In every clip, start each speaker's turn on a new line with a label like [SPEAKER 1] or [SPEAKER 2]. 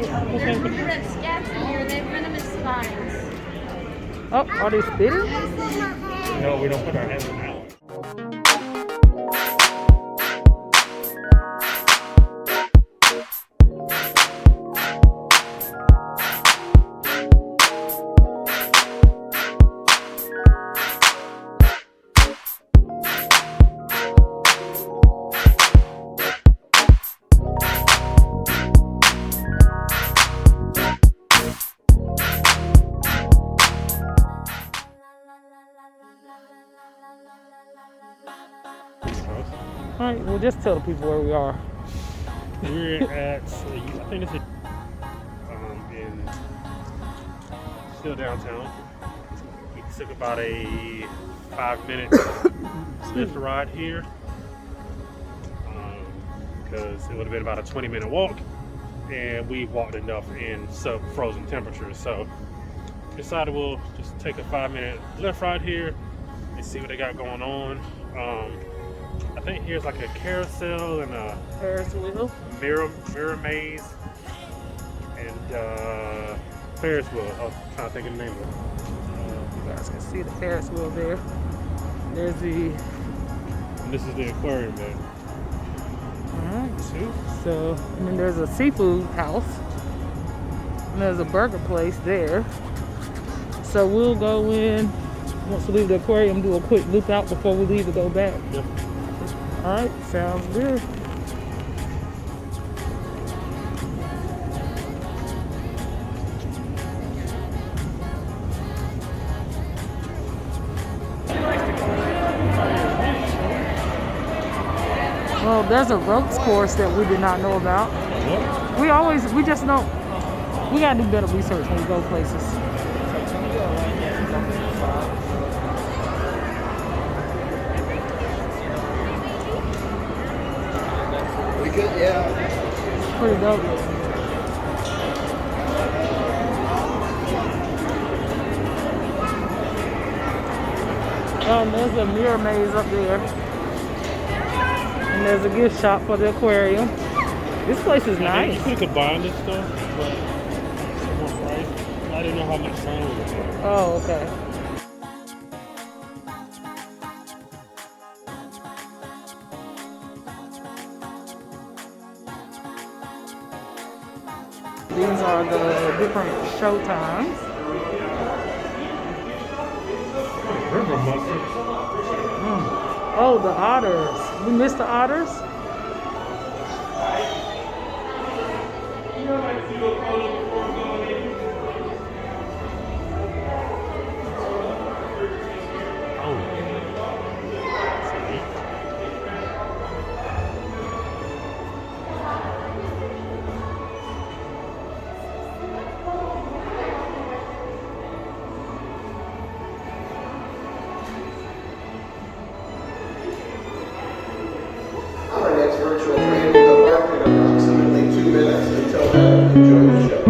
[SPEAKER 1] Red scabs in here, they have venomous spines.
[SPEAKER 2] Oh, are they spitting?
[SPEAKER 3] No, we don't put our hands in that one.
[SPEAKER 2] Alright, well just tell the people where we are.
[SPEAKER 3] We're at, I think this is in still downtown. We took about a 5-minute lift ride here because it would have been about a 20-minute walk, and we walked enough in sub-frozen temperatures. So decided we'll just take a 5-minute lift ride here and see what they got going on. I think here's like a carousel and a
[SPEAKER 2] Ferris wheel.
[SPEAKER 3] mirror maze and Ferris wheel. I was trying to think of the name of it.
[SPEAKER 2] You guys can see the Ferris wheel there. There's the.
[SPEAKER 3] And this is the aquarium there.
[SPEAKER 2] Alright. So, and then there's a seafood house. And there's a burger place there. So we'll go in once we leave the aquarium, do a quick loop out before we leave to go back.
[SPEAKER 3] Yep.
[SPEAKER 2] Alright, sounds good. Well, there's a ropes course that we did not know about.
[SPEAKER 3] What?
[SPEAKER 2] We just know, we gotta do better research when we go places. Yeah. Pretty dope. There's a mirror maze up there. And there's a gift shop for the aquarium. This place is nice.
[SPEAKER 3] You could have combined this stuff, but it's more price. I didn't know how much time we were there.
[SPEAKER 2] Oh, okay. These are the different show times.
[SPEAKER 3] River mussels.
[SPEAKER 2] Oh, the otters. We missed the otters?
[SPEAKER 4] Our next virtual training will mark in approximately 2 minutes. Until then, enjoy the show.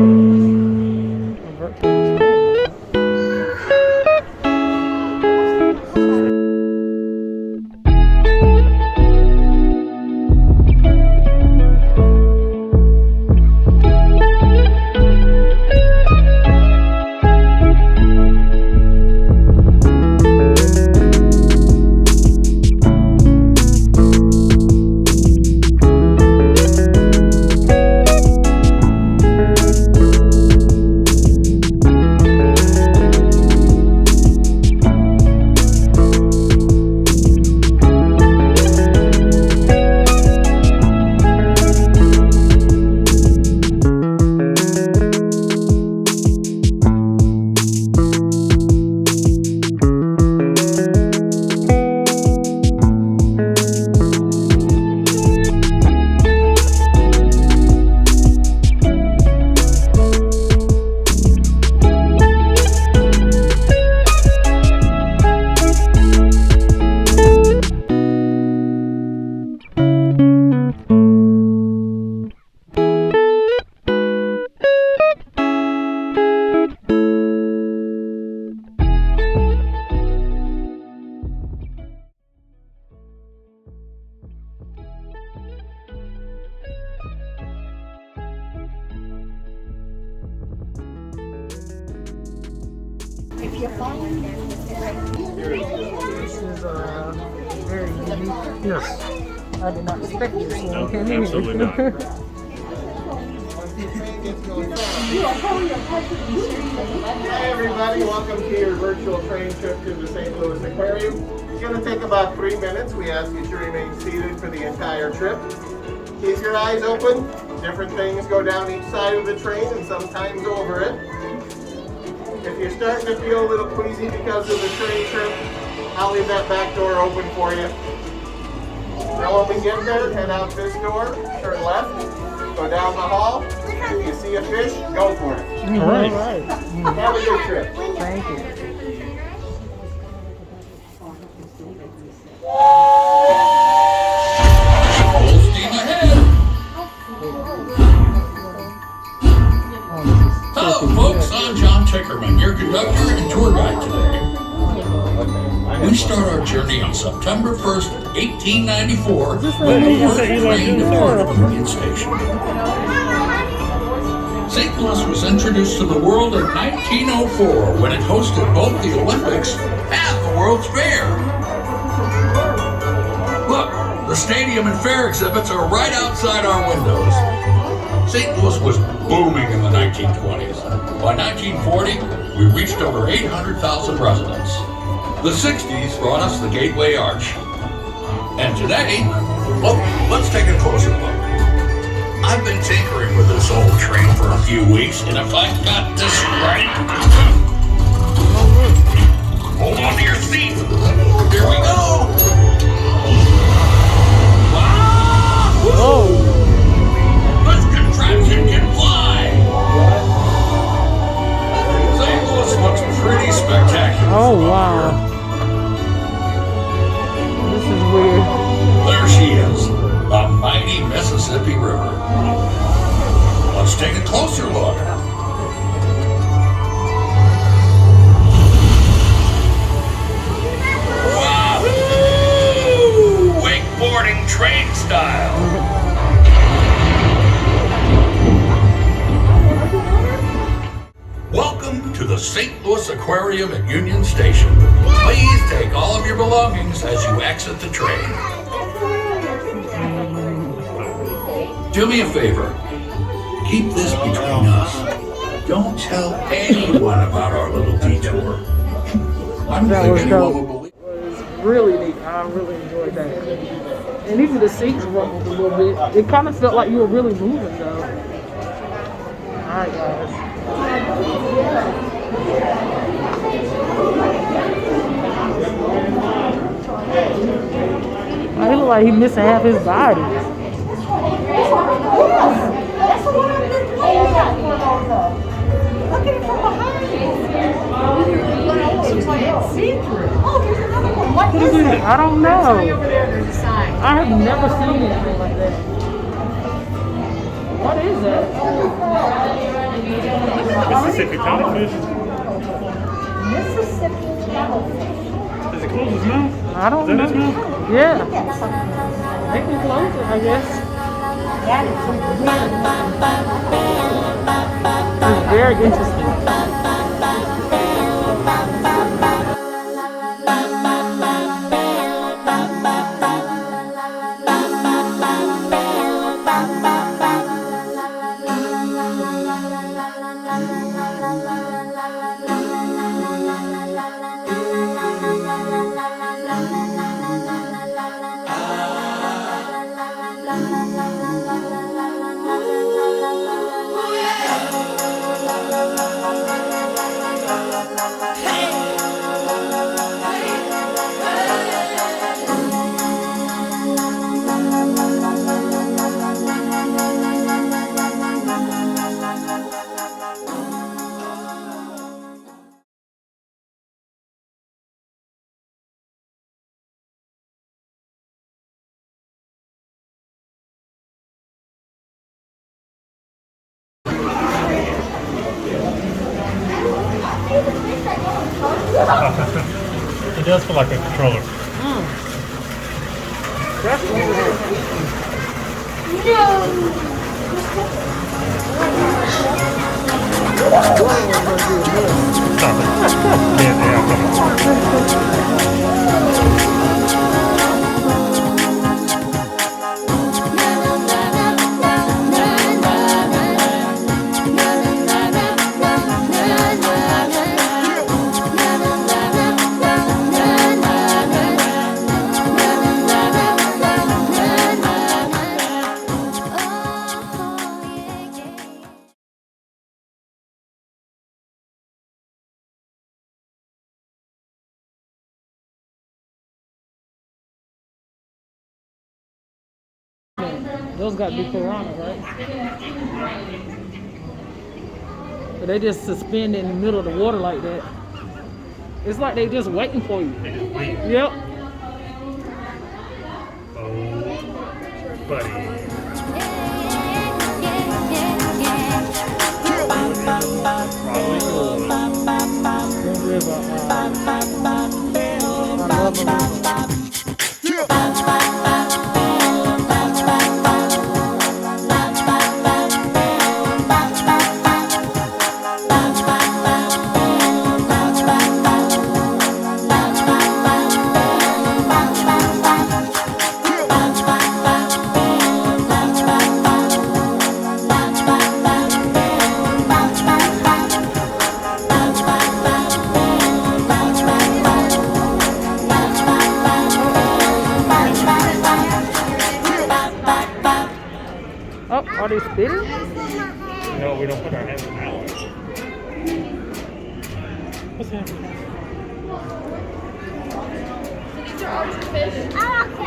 [SPEAKER 2] This is very unique.
[SPEAKER 3] Yes.
[SPEAKER 2] I did not expect this one.
[SPEAKER 3] No, absolutely not.
[SPEAKER 4] Hi everybody, welcome to your virtual train trip to the St. Louis Aquarium. It's going to take about 3 minutes. We ask you to remain seated for the entire trip. Keep your eyes open. Different things go down each side of the train and sometimes over it. If you're starting to feel a little queasy because of the train trip, I'll leave that back door open for you. Now when we get there, head out this door, turn left, go down the hall. If you see a fish, go for it.
[SPEAKER 3] All right.
[SPEAKER 4] Have a good trip.
[SPEAKER 2] Thank you.
[SPEAKER 5] Full steam ahead. Hello, folks. I'm John Tickerman, your conductor and tour guide today. We start our journey on September 1st, 1894, when the first train departed Union Station. St. Louis was introduced to the world in 1904 when it hosted both the Olympics and the World's Fair. Look, the stadium and fair exhibits are right outside our windows. St. Louis was booming in the 1920s. By 1940, we reached over 800,000 residents. The 60s brought us the Gateway Arch. And today, well, let's take a closer look. I've been tinkering with this old train for a few weeks, and if I got this right, hold on to your seat. Here we go. Wow!
[SPEAKER 2] Oh,
[SPEAKER 5] This contraption can fly. St. Louis looks pretty spectacular.
[SPEAKER 2] oh wow. This is weird.
[SPEAKER 5] There she is, the mighty Mississippi River. Let's take a closer look. Wahoo! Wakeboarding train style. Welcome to the St. Louis Aquarium at Union Station. Please take all of your belongings as you exit the train. Do me a favor. Keep this between us. Don't tell anyone about our little detour. I don't
[SPEAKER 2] That
[SPEAKER 5] think
[SPEAKER 2] was
[SPEAKER 5] anyone
[SPEAKER 2] dope.
[SPEAKER 5] will believe.
[SPEAKER 2] It was really neat. I really enjoyed that. And even the seats rumbled a little bit. It kind of felt like you were really moving though. Alright guys. He look like he's missing half his body.
[SPEAKER 6] Look at it from behind. Looks like it's see-through. Oh, here's another one. What is it?
[SPEAKER 2] I don't know.
[SPEAKER 1] Over there to the side.
[SPEAKER 2] I have never seen anything like that. What is that?
[SPEAKER 3] Mississippi cuttlefish.
[SPEAKER 6] Mississippi cuttlefish.
[SPEAKER 3] Does it close his mouth?
[SPEAKER 2] I don't
[SPEAKER 3] Is that
[SPEAKER 2] know.
[SPEAKER 3] his mouth?
[SPEAKER 2] Yeah,
[SPEAKER 6] That's something.
[SPEAKER 2] they can close it, I guess.
[SPEAKER 6] That is
[SPEAKER 2] It's very interesting.
[SPEAKER 3] It does feel like a controller.
[SPEAKER 6] No.
[SPEAKER 3] Stop it. Yeah,
[SPEAKER 2] Those got to be piranha, right? But they just suspend in the middle of the water like that. It's like they just waiting for you.
[SPEAKER 3] They just wait.
[SPEAKER 2] Yep.
[SPEAKER 3] Oh, buddy. Probably cool.
[SPEAKER 2] River. I love the river. Oh, are they spitting?
[SPEAKER 3] No, we don't put our hands in that one. What's happening?
[SPEAKER 1] These are archerfish,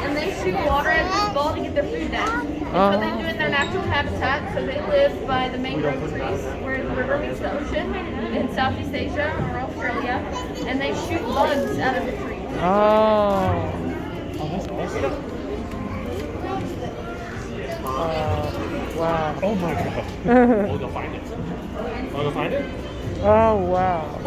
[SPEAKER 1] and they shoot water at this ball to get their food down. So they do it in their natural habitat, so they live by the mangrove trees where the river meets the ocean in Southeast Asia or Australia, and they shoot bugs out of the trees.
[SPEAKER 2] Oh.
[SPEAKER 3] Oh, that's awesome.
[SPEAKER 2] Wow.
[SPEAKER 3] Oh my god. We'll go find it. Wanna go find it?
[SPEAKER 2] Oh, wow.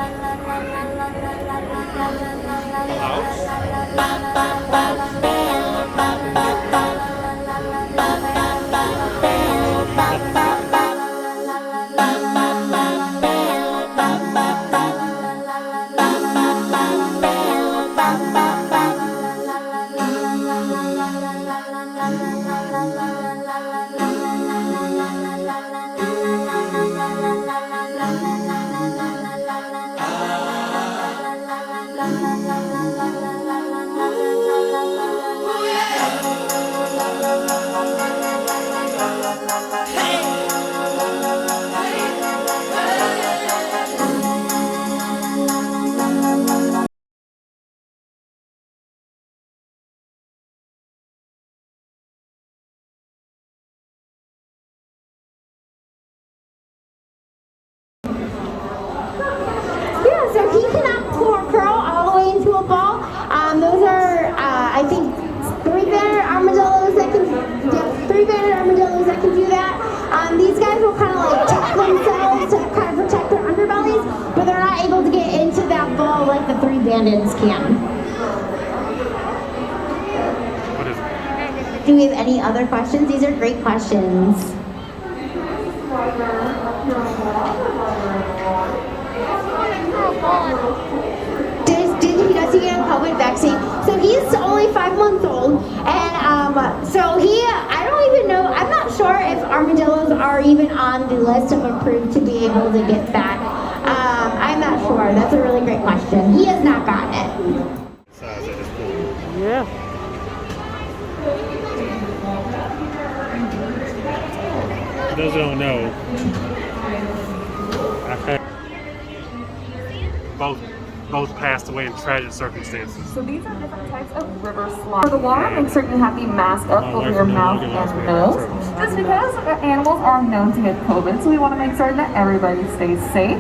[SPEAKER 7] Yeah, so he cannot curl all the way into a ball. Those are, I think, three-banded armadillos that can do that. These guys will kind of like tuck themselves to kind of protect their underbellies, but they're not able to get into that ball like the three-bandeds can.
[SPEAKER 3] What is it?
[SPEAKER 7] Do we have any other questions? These are great questions. Does he get a COVID vaccine? So he's only 5 months old, and so I don't even know, I'm not sure if armadillos are even on the list of approved to be able to get that. I'm not sure. That's a really great question. He has not gotten it.
[SPEAKER 3] Size at this point.
[SPEAKER 2] Yeah.
[SPEAKER 3] For those who don't know, I've had both passed away in tragic circumstances.
[SPEAKER 8] So these are different types of river slide. For the water, make certain you have the mask up over your mouth and nose. Just because animals are known to get COVID, so we want to make certain that everybody stays safe.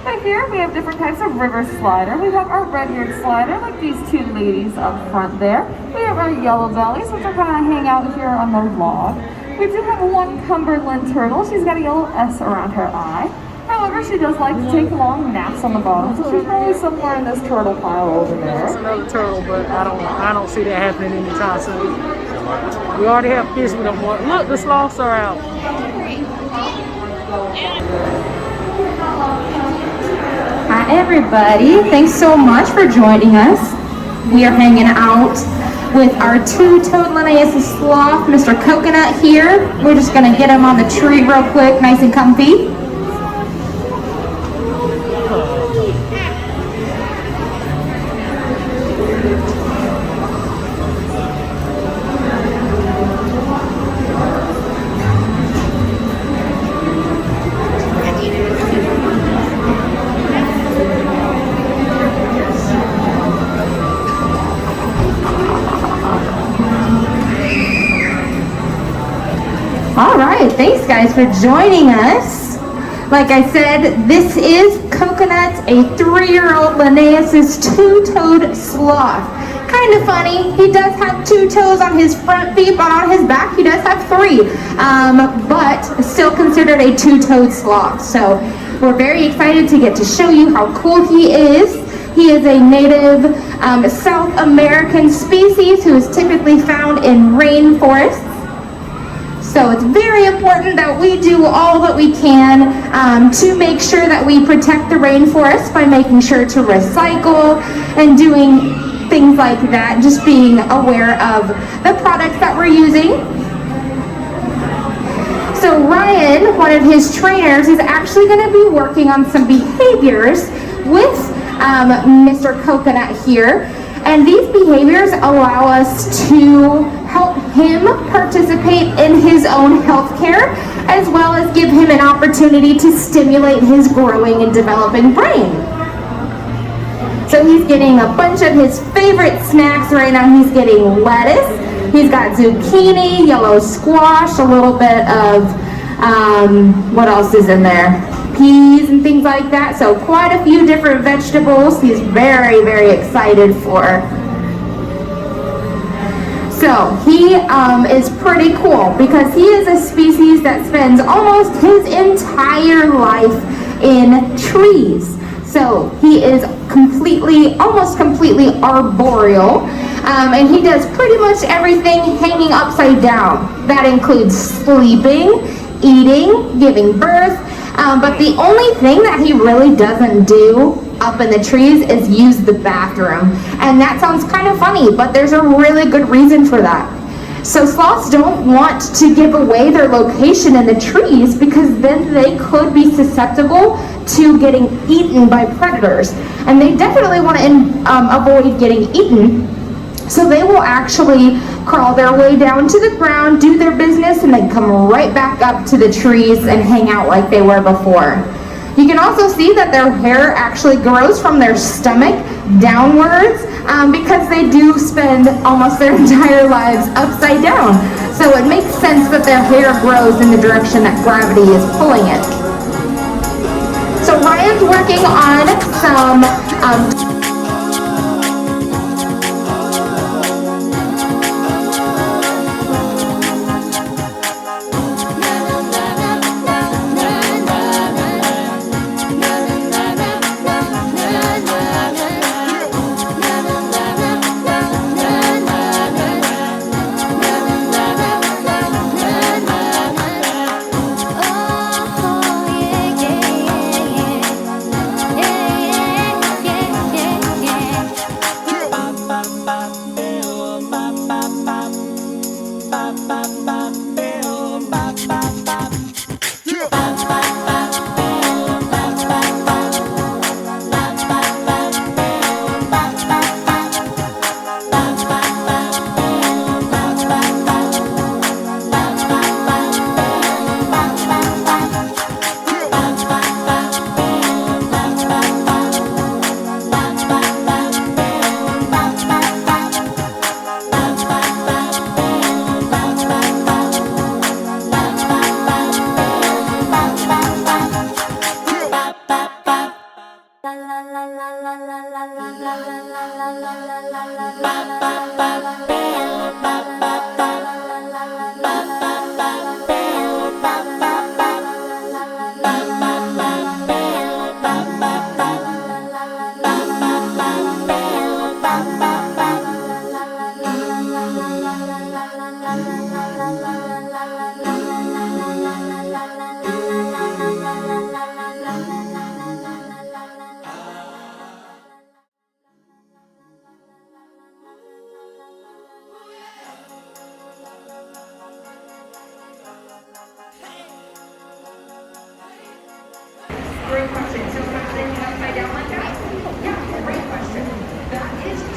[SPEAKER 8] But here we have different types of river slider. We have our red-eared slider, like these two ladies up front there. We have our yellow bellies, which are kind of hang out here on the log. We do have one Cumberland turtle. She's got a yellow S around her eye. However, she does like to take long naps on the bottom, so she's probably somewhere in this turtle pile over
[SPEAKER 2] That's
[SPEAKER 8] there.
[SPEAKER 2] another turtle, but I don't see that happening anytime soon. We already have fish with them. Look, the sloths are out.
[SPEAKER 8] Hi everybody, thanks so much for joining us. We are hanging out with our two-toed Linnaeus sloth, Mr. Coconut here. We're just gonna get him on the tree real quick, nice and comfy. All right, thanks guys for joining us. Like I said, this is Coconut, a 3-year-old Linnaeus' two-toed sloth. Kind of funny, he does have 2 toes on his front feet, but on his back he does have 3. But still considered a 2-toed sloth. So we're very excited to get to show you how cool he is. He is a native South American species who is typically found in rainforests. So it's very important that we do all that we can to make sure that we protect the rainforest by making sure to recycle and doing things like that, just being aware of the products that we're using. So Ryan, one of his trainers, is actually going to be working on some behaviors with Mr. Coconut here. And these behaviors allow us to help him participate in his own health care, as well as give him an opportunity to stimulate his growing and developing brain. So he's getting a bunch of his favorite snacks right now. He's getting lettuce, he's got zucchini, yellow squash, a little bit of, what else is in there? Peas and things like that. So quite a few different vegetables he's very, very excited for. So he is pretty cool because he is a species that spends almost his entire life in trees. So he is almost completely arboreal, and he does pretty much everything hanging upside down. That includes sleeping, eating, giving birth, but the only thing that he really doesn't do up in the trees is use the bathroom. And that sounds kind of funny, but there's a really good reason for that. So sloths don't want to give away their location in the trees because then they could be susceptible to getting eaten by predators. And they definitely want to avoid getting eaten. So they will actually crawl their way down to the ground, do their business, and then come right back up to the trees and hang out like they were before. You can also see that their hair actually grows from their stomach downwards because they do spend almost their entire lives upside down. So it makes sense that their hair grows in the direction that gravity is pulling it. So Ryan's working on some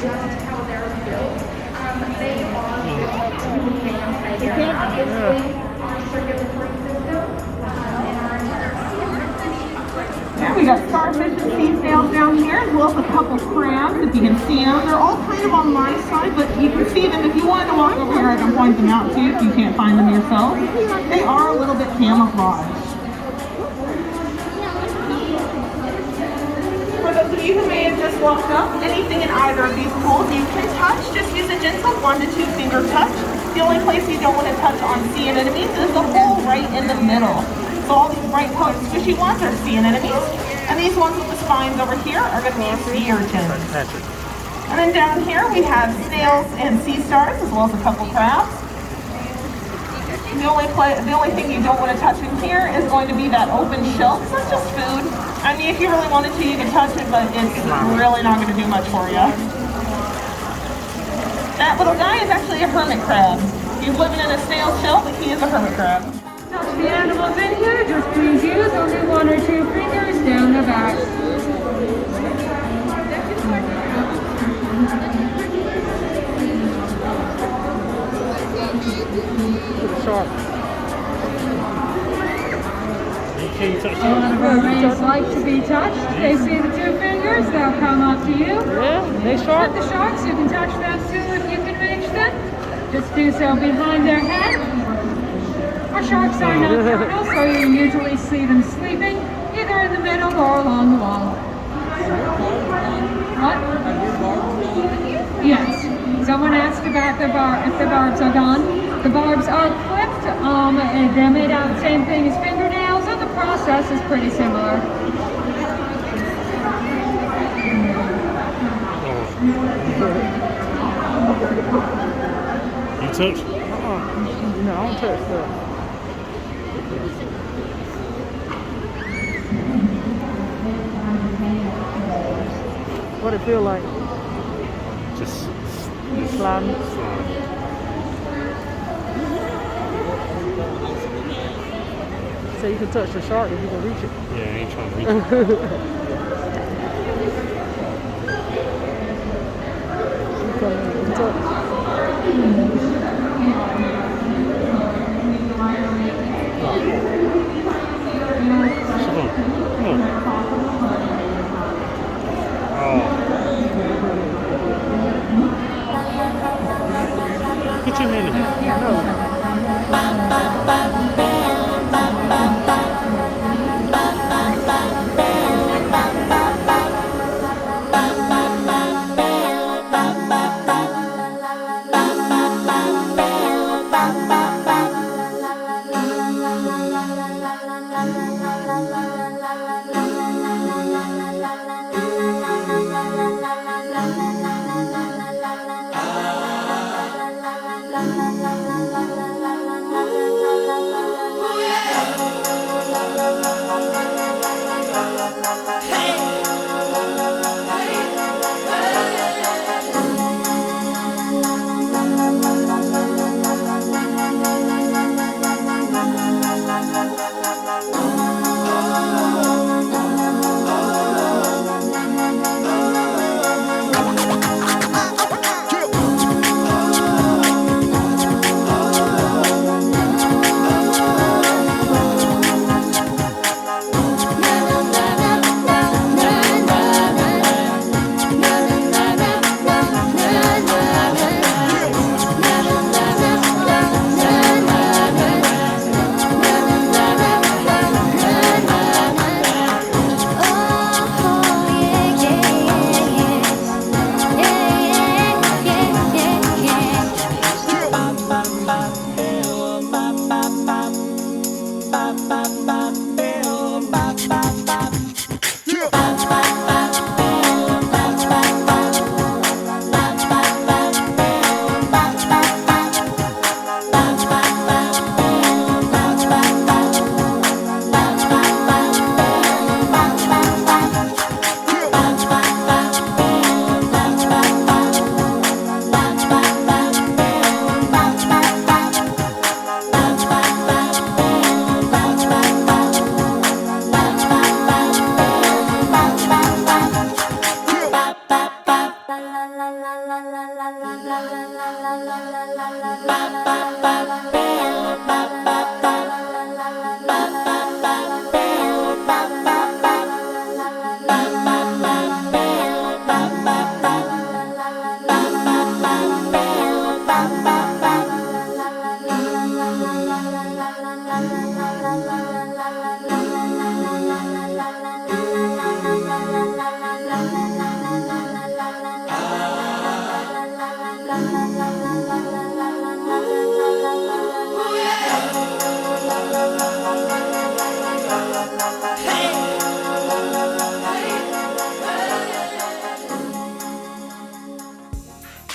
[SPEAKER 1] just how they're built. They are obviously our circulatory system and our
[SPEAKER 8] Yeah, we got starfish and sea snails down here, as well as a couple crabs, if you can see them. They're all kind of on my side, but you can see them. If you wanted to walk over here, I can point them out to you if you can't find them yourself. They are a little bit camouflaged. For those of you who may have just walked up, anything in either of these pools you can touch. Just use a gentle 1 to 2 finger touch. The only place you don't want to touch on sea anemones is the hole right in the middle. So all these bright colored squishy ones are sea anemones, and these ones with the spines over here are going to be sea urchins. And then down here we have snails and sea stars, as well as a couple crabs. The only thing you don't want to touch in here is going to be that open shell, because that's just food. I mean, if you really wanted to, you can touch it, but it's really not going to do much for you. That little guy is actually a hermit crab. He's living in a snail shell, but he is a hermit crab.
[SPEAKER 9] Touch the animals in here, just please use only 1 or 2 fingers down the back.
[SPEAKER 2] Shark.
[SPEAKER 9] A lot of mermaids like to be touched. They see the 2 fingers, they'll come up to you.
[SPEAKER 2] Yeah, they shark.
[SPEAKER 9] With the sharks, you can touch them too if you can reach them. Just do so behind their head. Our sharks are nocturnal, so you usually see them sleeping either in the middle or along the wall. What? Yes. Someone asked about if the barbs are gone. The barbs are clipped. And they're made out of the same thing as fingernails, and the process is pretty similar.
[SPEAKER 3] You touch?
[SPEAKER 2] No, I don't touch that. What it feel like?
[SPEAKER 3] Just
[SPEAKER 2] Sliding. So you can touch the shark if you can reach it.
[SPEAKER 3] yeah, I ain't trying to reach it.
[SPEAKER 2] You can touch.
[SPEAKER 3] Come on. Oh. Put your hand in it.
[SPEAKER 6] la la la la la la la la la la la la la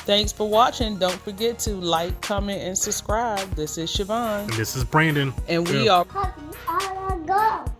[SPEAKER 2] Thanks for watching. Don't forget to like, comment, and subscribe. This is Siobhan.
[SPEAKER 3] And this is Brandon.
[SPEAKER 2] And we are...
[SPEAKER 7] Puppy, I wanna go.